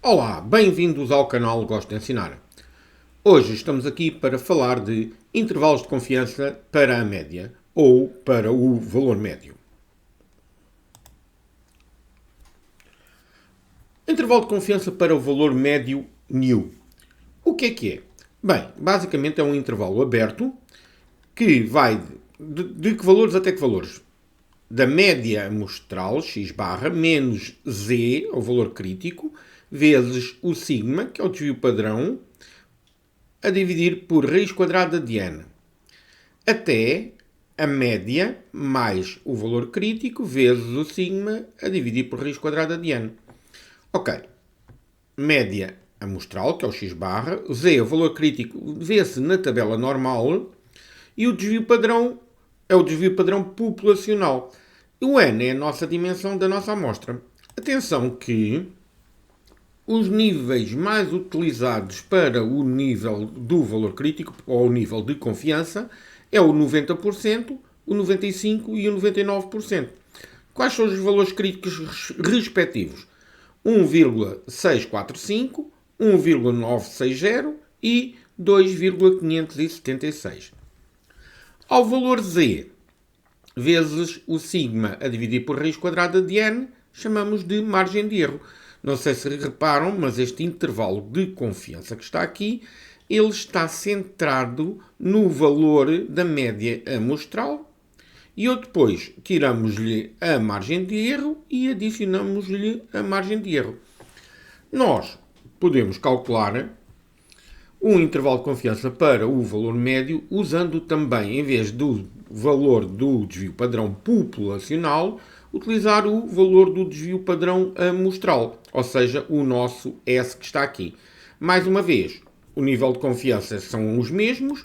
Olá, bem-vindos ao canal Gosto de Ensinar. Hoje estamos aqui para falar de intervalos de confiança para a média ou para o valor médio. Intervalo de confiança para o valor médio new. O que é? Bem, basicamente é um intervalo aberto que vai de que valores até que valores? Da média amostral, x barra, menos z, o valor crítico, vezes o sigma, que é o desvio padrão, a dividir por raiz quadrada de n, até a média mais o valor crítico vezes o sigma a dividir por raiz quadrada de n. Ok, média amostral, que é o x barra, z, o valor crítico, vê-se na tabela normal, e o desvio padrão é o desvio padrão populacional. O n é a nossa dimensão da nossa amostra. Atenção que os níveis mais utilizados para o nível do valor crítico, ou o nível de confiança, é o 90%, o 95% e o 99%. Quais são os valores críticos respectivos? 1,645, 1,960 e 2,576. Ao valor z vezes o sigma a dividir por raiz quadrada de n, chamamos de margem de erro. Não sei se reparam, mas este intervalo de confiança que está aqui, ele está centrado no valor da média amostral e eu depois tiramos-lhe a margem de erro e adicionamos-lhe a margem de erro. Nós podemos calcular um intervalo de confiança para o valor médio usando também, em vez do valor do desvio padrão populacional, utilizar o valor do desvio padrão amostral, ou seja, o nosso S que está aqui. Mais uma vez, o nível de confiança são os mesmos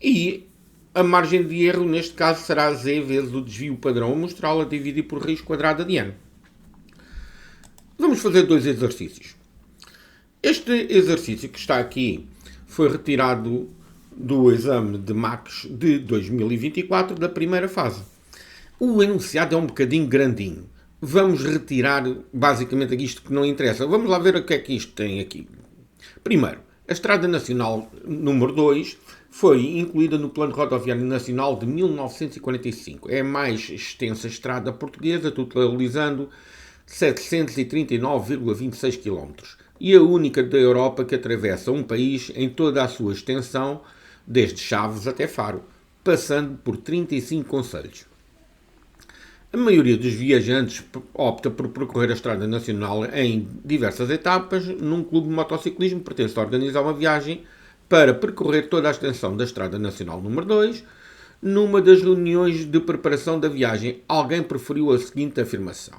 e a margem de erro, neste caso, será Z vezes o desvio padrão amostral a dividir por raiz quadrada de n. Vamos fazer dois exercícios. Este exercício que está aqui foi retirado do exame de MACS de 2024 da primeira fase. O enunciado é um bocadinho grandinho. Vamos retirar basicamente isto que não interessa. Vamos lá ver o que é que isto tem aqui. Primeiro, a Estrada Nacional número 2 foi incluída no Plano Rodoviário Nacional de 1945. É a mais extensa estrada portuguesa, totalizando 739,26 km. E a única da Europa que atravessa um país em toda a sua extensão, desde Chaves até Faro, passando por 35 concelhos. A maioria dos viajantes opta por percorrer a Estrada Nacional em diversas etapas. Num clube de motociclismo pertence a organizar uma viagem para percorrer toda a extensão da Estrada Nacional número 2. Numa das reuniões de preparação da viagem, alguém preferiu a seguinte afirmação: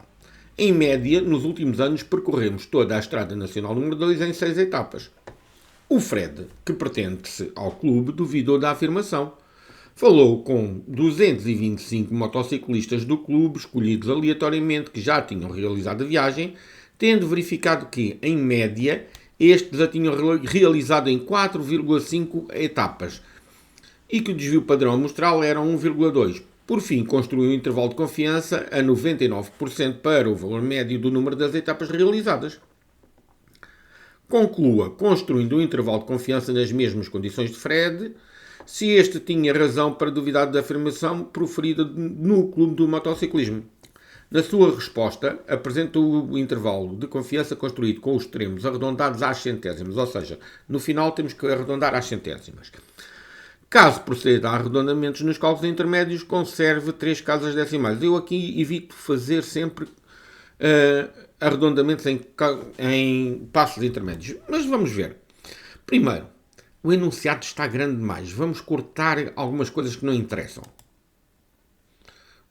em média, nos últimos anos, percorremos toda a Estrada Nacional número 2 em 6 etapas. O Fred, que pertence ao clube, duvidou da afirmação. Falou com 225 motociclistas do clube, escolhidos aleatoriamente, que já tinham realizado a viagem, tendo verificado que, em média, estes a tinham realizado em 4,5 etapas e que o desvio padrão amostral era 1,2. Por fim, construiu um intervalo de confiança a 99% para o valor médio do número das etapas realizadas. Conclua, construindo um intervalo de confiança nas mesmas condições de Fred, se este tinha razão para duvidar da afirmação proferida no clube do motociclismo. Na sua resposta, apresentou o intervalo de confiança construído com os extremos arredondados às centésimas, ou seja, no final temos que arredondar às centésimas. Caso proceda a arredondamentos nos cálculos intermédios, conserve 3 casas decimais. Eu aqui evito fazer sempre arredondamentos em passos intermédios. Mas vamos ver. Primeiro, o enunciado está grande demais. Vamos cortar algumas coisas que não interessam.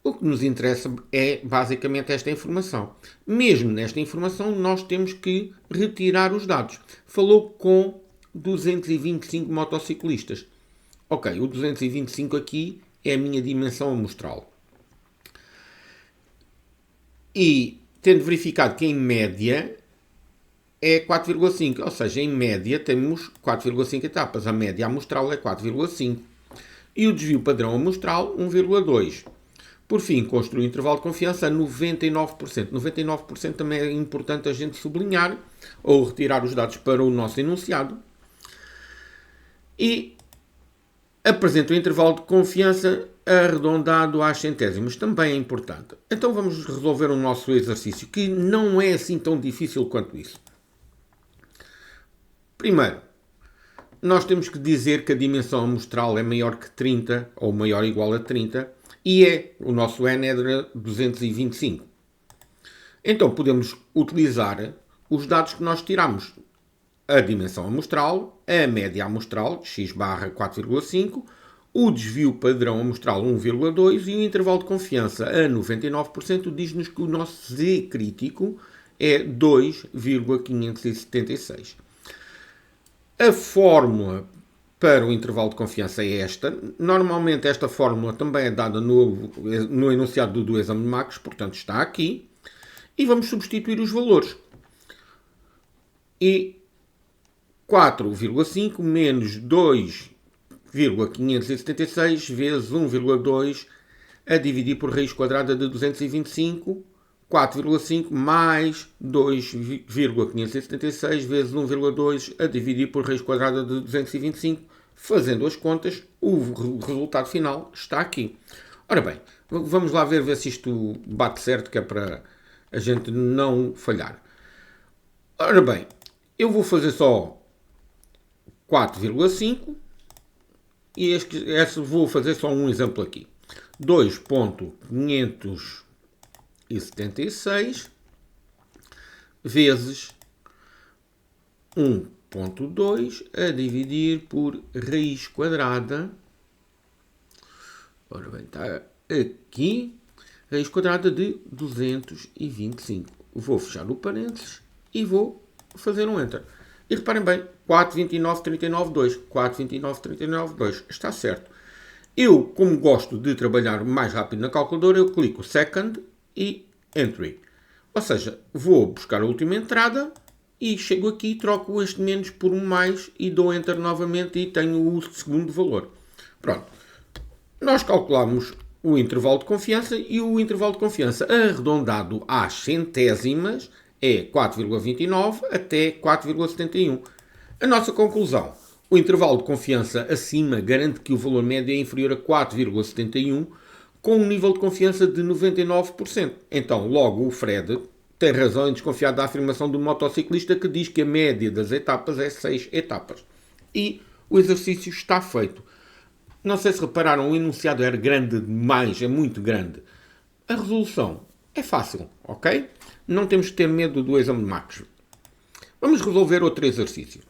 O que nos interessa é basicamente esta informação. Mesmo nesta informação, nós temos que retirar os dados. Falou com 225 motociclistas. Ok, o 225 aqui é a minha dimensão amostral. E tendo verificado que em média é 4,5, ou seja, em média temos 4,5 etapas. A média amostral é 4,5. E o desvio padrão amostral 1,2. Por fim, construir o intervalo de confiança a 99%. 99% também é importante a gente sublinhar ou retirar os dados para o nosso enunciado. E apresenta o intervalo de confiança arredondado às centésimas. Também é importante. Então vamos resolver o nosso exercício, que não é assim tão difícil quanto isso. Primeiro, nós temos que dizer que a dimensão amostral é maior que 30, ou maior ou igual a 30, e o nosso N é de 225. Então podemos utilizar os dados que nós tiramos. A dimensão amostral, a média amostral, x barra 4,5, o desvio padrão amostral 1,2 e o intervalo de confiança a 99% diz-nos que o nosso Z crítico é 2,576. A fórmula para o intervalo de confiança é esta. Normalmente esta fórmula também é dada no enunciado do exame de Marcos, portanto está aqui. E vamos substituir os valores. E 4,5 menos 2,576 vezes 1,2 a dividir por raiz quadrada de 225, 4,5 mais 2,576 vezes 1,2 a dividir por raiz quadrada de 225. Fazendo as contas, o resultado final está aqui. Ora bem, vamos lá ver se isto bate certo, que é para a gente não falhar. Ora bem, eu vou fazer só 4,5 e vou fazer só um exemplo aqui. 2,576 vezes 1,2 a dividir por raiz quadrada. Ora bem, está aqui. Raiz quadrada de 225. Vou fechar o parênteses e vou fazer um Enter. E reparem bem, 429,39,2. 429,39,2. Está certo. Eu, como gosto de trabalhar mais rápido na calculadora, eu clico Second e Entry. Ou seja, vou buscar a última entrada e chego aqui, troco este menos por um mais e dou Enter novamente e tenho o segundo valor. Pronto. Nós calculamos o intervalo de confiança e o intervalo de confiança arredondado às centésimas é 4,29 até 4,71. A nossa conclusão: o intervalo de confiança acima garante que o valor médio é inferior a 4,71, com um nível de confiança de 99%. Então, logo, o Fred tem razão em desconfiar da afirmação do motociclista que diz que a média das etapas é 6 etapas. E o exercício está feito. Não sei se repararam, o enunciado era grande demais, é muito grande. A resolução é fácil, ok? Não temos que ter medo do exame de Marcos. Vamos resolver outro exercício.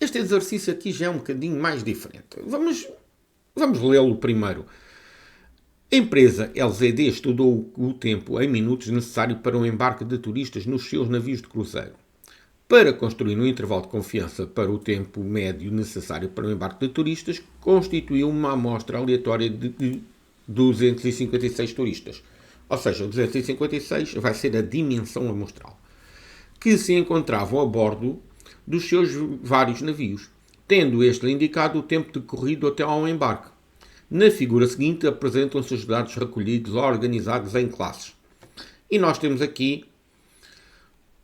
Este exercício aqui já é um bocadinho mais diferente. Vamos lê-lo primeiro. A empresa LZD estudou o tempo em minutos necessário para o embarque de turistas nos seus navios de cruzeiro. Para construir um intervalo de confiança para o tempo médio necessário para o embarque de turistas, constituiu uma amostra aleatória de 256 turistas. Ou seja, 256 vai ser a dimensão amostral, que se encontravam a bordo dos seus vários navios, tendo este indicado o tempo decorrido até ao embarque. Na figura seguinte apresentam-se os dados recolhidos organizados em classes. E nós temos aqui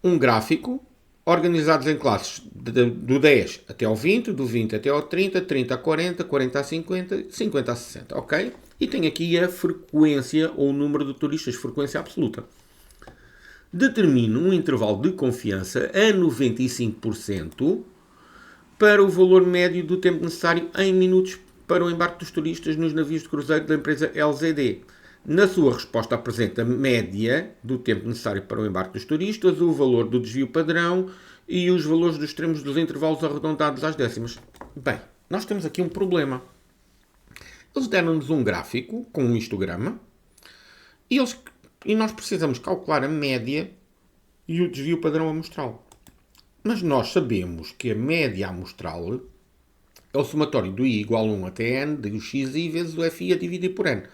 um gráfico organizados em classes do 10 até ao 20, do 20 até ao 30, 30 a 40, 40 a 50, 50 a 60, ok? E tem aqui a frequência ou o número de turistas, frequência absoluta. Determine um intervalo de confiança a 95% para o valor médio do tempo necessário em minutos para o embarque dos turistas nos navios de cruzeiro da empresa LZD. Na sua resposta apresenta a média do tempo necessário para o embarque dos turistas, o valor do desvio padrão e os valores dos extremos dos intervalos arredondados às décimas. Bem, nós temos aqui um problema. Eles deram-nos um gráfico com um histograma e nós precisamos calcular a média e o desvio padrão amostral. Mas nós sabemos que a média amostral é o somatório do i igual a 1 até n, do xi vezes o fi a dividir por n.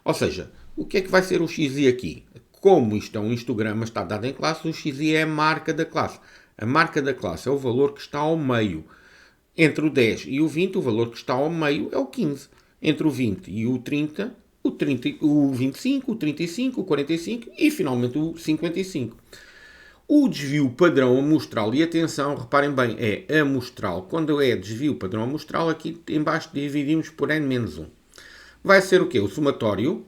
Ou seja, o que é que vai ser o xi aqui? Como isto é um histograma, está dado em classe, o xi é a marca da classe. A marca da classe é o valor que está ao meio. Entre o 10 e o 20, o valor que está ao meio é o 15. Entre o 20 e o 30, o 25, o 35, o 45 e finalmente o 55. O desvio padrão amostral, e atenção, reparem bem, é amostral. Quando é desvio padrão amostral, aqui em baixo dividimos por n-1. Vai ser o quê? O somatório,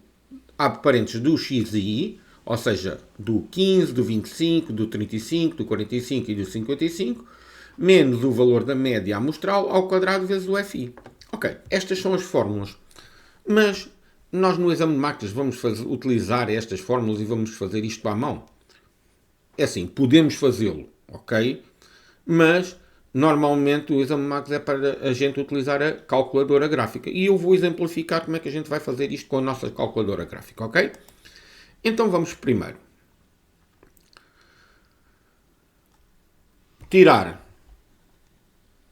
abre parênteses, do x e y, ou seja, do 15, do 25, do 35, do 45 e do 55, menos o valor da média amostral ao quadrado vezes o FI. Ok, estas são as fórmulas. Mas nós no exame de máquinas vamos utilizar estas fórmulas e vamos fazer isto à mão. É assim, podemos fazê-lo, ok? Mas normalmente o exame de máquinas é para a gente utilizar a calculadora gráfica. E eu vou exemplificar como é que a gente vai fazer isto com a nossa calculadora gráfica, ok? Então vamos primeiro tirar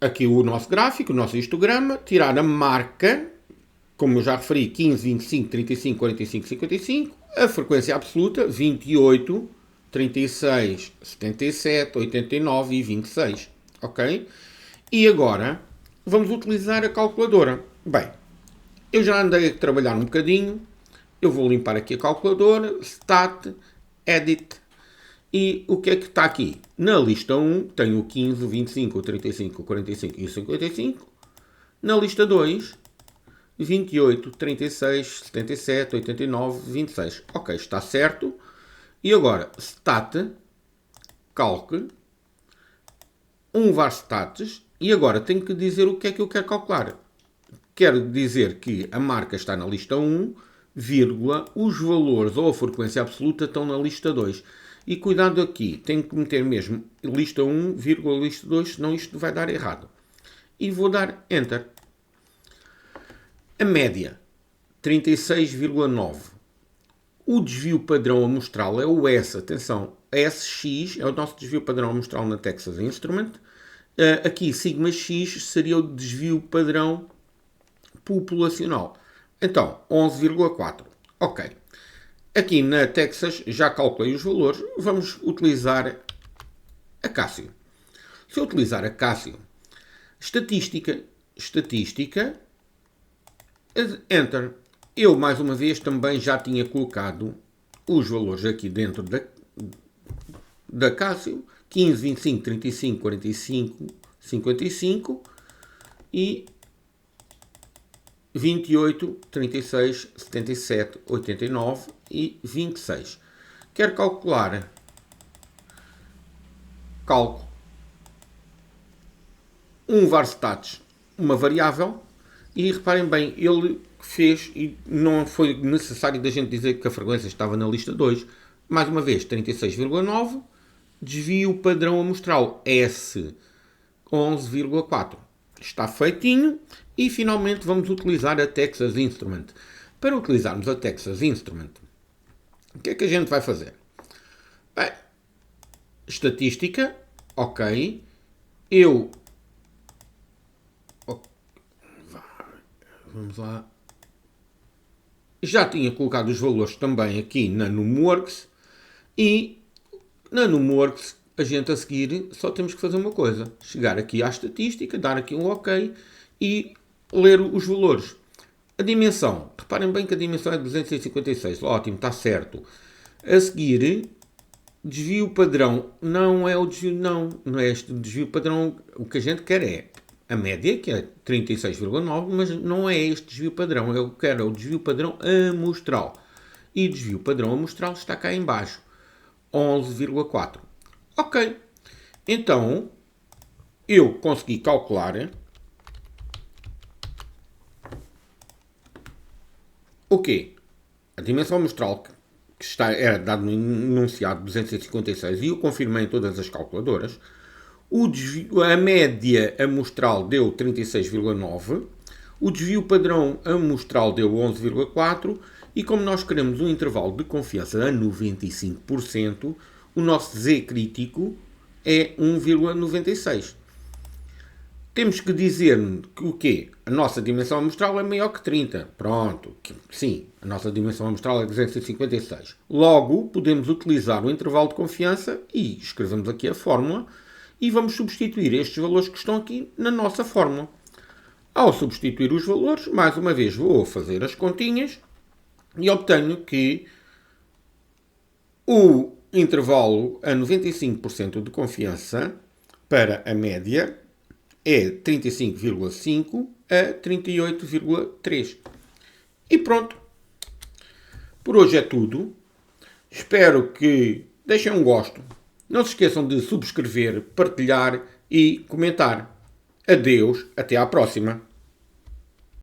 aqui o nosso gráfico, o nosso histograma, tirar a marca, como eu já referi, 15, 25, 35, 45, 55, a frequência absoluta, 28, 36, 77, 89 e 26, ok? E agora vamos utilizar a calculadora. Bem, eu já andei a trabalhar um bocadinho, eu vou limpar aqui a calculadora, Stat, Edit, e o que é que está aqui? Na lista 1 tenho o 15, o 25, o 35, o 45 e o 55. Na lista 2, 28, 36, 77, 89, 26. Ok, está certo. E agora, Stat, Calc, var Stats, e agora tenho que dizer o que é que eu quero calcular. Quero dizer que a marca está na lista 1, vírgula, os valores ou a frequência absoluta estão na lista 2. E cuidado aqui, tenho que meter mesmo lista 1, vírgula, lista 2, senão isto vai dar errado. E vou dar Enter. A média, 36,9. O desvio padrão amostral é o S. Atenção, SX é o nosso desvio padrão amostral na Texas Instrument. Aqui, sigma X seria o desvio padrão populacional. Então, 11,4. Ok. Aqui na Texas já calculei os valores. Vamos utilizar a Casio. Se eu utilizar a Casio, estatística, Enter. Eu, mais uma vez, também já tinha colocado os valores aqui dentro da Casio. 15, 25, 35, 45, 55 e 28, 36, 77, 89 e 26. Quero calcular var Stats, uma variável, e reparem bem, ele fez, e não foi necessário da gente dizer que a frequência estava na lista 2, mais uma vez, 36,9, desvio padrão amostral S, 11,4. Está feitinho e finalmente vamos utilizar a Texas Instrument. Para utilizarmos a Texas Instrument, o que é que a gente vai fazer? Bem, estatística, ok. Vamos lá. Já tinha colocado os valores também aqui na NumWorks e na NumWorks a gente a seguir só temos que fazer uma coisa. Chegar aqui à estatística, dar aqui um OK e ler os valores. A dimensão. Reparem bem que a dimensão é 256. Ótimo, está certo. A seguir, desvio padrão. Não é o desvio, não é este desvio padrão. O que a gente quer é a média, que é 36,9, mas não é este desvio padrão. Eu quero o desvio padrão amostral. E o desvio padrão amostral está cá em baixo. 11,4. Ok. Então, eu consegui calcular o quê? A dimensão amostral que era dado no enunciado 256 e eu confirmei em todas as calculadoras. A média amostral deu 36,9. O desvio padrão amostral deu 11,4. E como nós queremos um intervalo de confiança a 95%, o nosso Z crítico é 1,96. Temos que dizer que o quê? A nossa dimensão amostral é maior que 30. Pronto. Sim, a nossa dimensão amostral é 256. Logo, podemos utilizar o intervalo de confiança e escrevemos aqui a fórmula e vamos substituir estes valores que estão aqui na nossa fórmula. Ao substituir os valores, mais uma vez vou fazer as continhas e obtenho que o intervalo a 95% de confiança para a média é 35,5 a 38,3. E pronto. Por hoje é tudo. Espero que deixem um gosto. Não se esqueçam de subscrever, partilhar e comentar. Adeus, até à próxima.